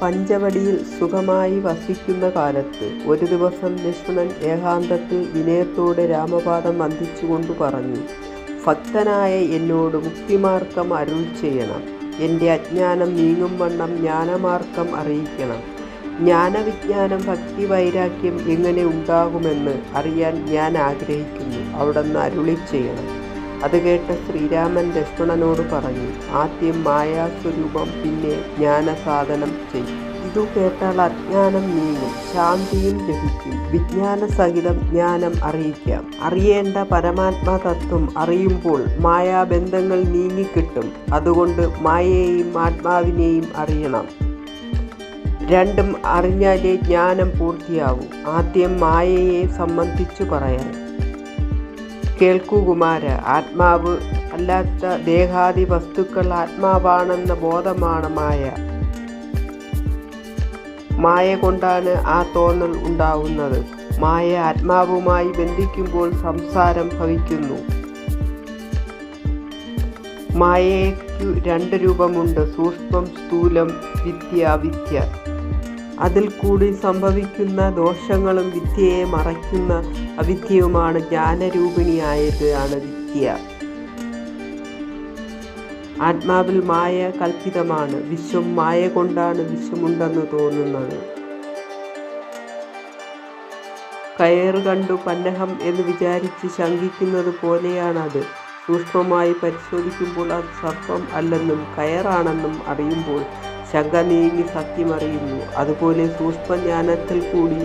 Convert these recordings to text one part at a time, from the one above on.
പഞ്ചവടിയിൽ സുഖമായി വസിക്കുന്ന കാലത്ത് ഒരു ദിവസം ലക്ഷ്മണൻ ഏകാന്തത്തിൽ വിനയത്തോടെ രാമപാദം വന്ദിച്ചുകൊണ്ടു പറഞ്ഞു: ഭക്തനായ എന്നോട് മുക്തിമാർഗം അരുൾ ചെയ്യണം. എൻ്റെ അജ്ഞാനം നീങ്ങും വണ്ണം ജ്ഞാനമാർഗം അറിയിക്കണം. ജ്ഞാനവിജ്ഞാനം ഭക്തി വൈരാഗ്യം എങ്ങനെ ഉണ്ടാകുമെന്ന് അറിയാൻ ഞാൻ ആഗ്രഹിക്കുന്നു. അവിടുന്ന് അരുളി ചെയ്യണം. അത് കേട്ട ശ്രീരാമൻ ലക്ഷ്മണനോട് പറഞ്ഞു: ആദ്യം മായാസ്വരൂപം, പിന്നെ ജ്ഞാനസാധനം ചെയ്യും. ഇതു കേട്ടാൽ അജ്ഞാനം നീങ്ങും, ശാന്തിയും ലഭിക്കും. വിജ്ഞാനസഹിതം ജ്ഞാനം അറിയിക്കാം. അറിയേണ്ട പരമാത്മതത്വം അറിയുമ്പോൾ മായാബന്ധങ്ങൾ നീങ്ങിക്കിട്ടും. അതുകൊണ്ട് മായയെയും ആത്മാവിനെയും അറിയണം. രണ്ടും അറിഞ്ഞാലേ ജ്ഞാനം പൂർത്തിയാവൂ. ആദ്യം മായയെ സംബന്ധിച്ചു പറയാം. കേൾക്കൂ കുമാര. ആത്മാവ് അല്ലാത്ത ദേഹാദി വസ്തുക്കൾ ആത്മാവാണെന്ന ബോധമാണ് മായ. മായ കൊണ്ടാണ് ആ തോന്നൽ ഉണ്ടാവുന്നത്. മായ ആത്മാവുമായി ബന്ധിക്കുമ്പോൾ സംസാരം ഭവിക്കുന്നു. മായയ്ക്കു രണ്ട് രൂപമുണ്ട്: സൂക്ഷ്മം, സ്ഥൂലം, വിദ്യ, അവിദ്യ. അതിൽ കൂടി സംഭവിക്കുന്ന ദോഷങ്ങളും വിദ്യയെ മറയ്ക്കുന്ന അവിദ്യയുമാണ് ജ്ഞാനരൂപിണിയായത് ആണ് വിദ്യ. ആത്മാവിൽ മായ കൽപ്പിതമാണ്. വിശ്വം മായ കൊണ്ടാണ് വിശ്വമുണ്ടെന്ന് തോന്നുന്നത്. കയറ് കണ്ടു പന്നഹം എന്ന് വിചാരിച്ച് ശങ്കിക്കുന്നത് പോലെയാണത്. സൂക്ഷ്മമായി പരിശോധിക്കുമ്പോൾ അത് സർപ്പം അല്ലെന്നും കയറാണെന്നും അറിയുമ്പോൾ ശങ്ക നീങ്ങി സത്യമറിയുന്നു. അതുപോലെ സൂക്ഷ്മജ്ഞാനത്തിൽ കൂടി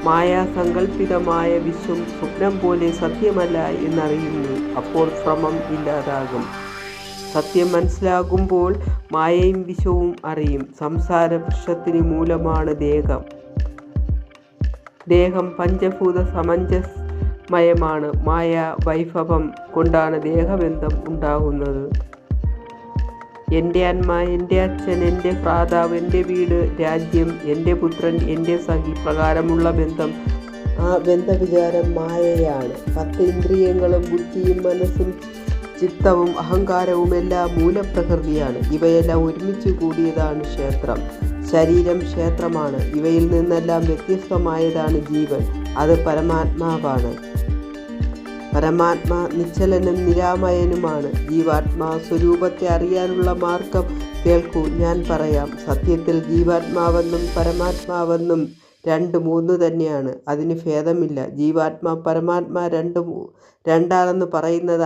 മായാസങ്കല്പിതമായ വിശ്വം സ്വപ്നം പോലെ സത്യമല്ല എന്നറിയുന്നു. അപ്പോൾ ഭ്രമം ഇല്ലാതാകും. സത്യം മനസ്സിലാകുമ്പോൾ മായയും വിശ്വവും അറിയും. സംസാര വൃക്ഷത്തിന് മൂലമാണ് ദേഹം. ദേഹം പഞ്ചഭൂത സമഞ്ജസമയമാണ്. മായ വൈഭവം കൊണ്ടാണ് ദേഹബന്ധം ഉണ്ടാകുന്നത്. എൻ്റെ അമ്മ, എൻ്റെ അച്ഛൻ, എൻ്റെ ഭ്രാതാവ്, എൻ്റെ വീട്, രാജ്യം, എൻ്റെ പുത്രൻ, എൻ്റെ സഖി പ്രകാരമുള്ള ബന്ധം, ആ ബന്ധവിചാരം മായയാണ്. 10 ഇന്ദ്രിയങ്ങളും ബുദ്ധിയും മനസ്സും ചിത്തവും അഹങ്കാരവും എല്ലാം മൂലപ്രകൃതിയാണ്. ഇവയെല്ലാം ഒരുമിച്ച് കൂടിയതാണ് ക്ഷേത്രം. ശരീരം ക്ഷേത്രമാണ്. ഇവയിൽ നിന്നെല്ലാം വ്യത്യസ്തമായതാണ് ജീവൻ. അത് പരമാത്മാവാണ്. പരമാത്മാ നിശ്ചലനും നിരാമയനുമാണ്. ജീവാത്മാ സ്വരൂപത്തെ അറിയാനുള്ള മാർഗം കേൾക്കൂ, ഞാൻ പറയാം. സത്യത്തിൽ ജീവാത്മാവെന്നും പരമാത്മാവെന്നും രണ്ടും ഒന്ന് തന്നെയാണ്. അതിന് ഭേദമില്ല. ജീവാത്മാ പരമാത്മാ രണ്ടാണെന്ന് പറയുന്നത്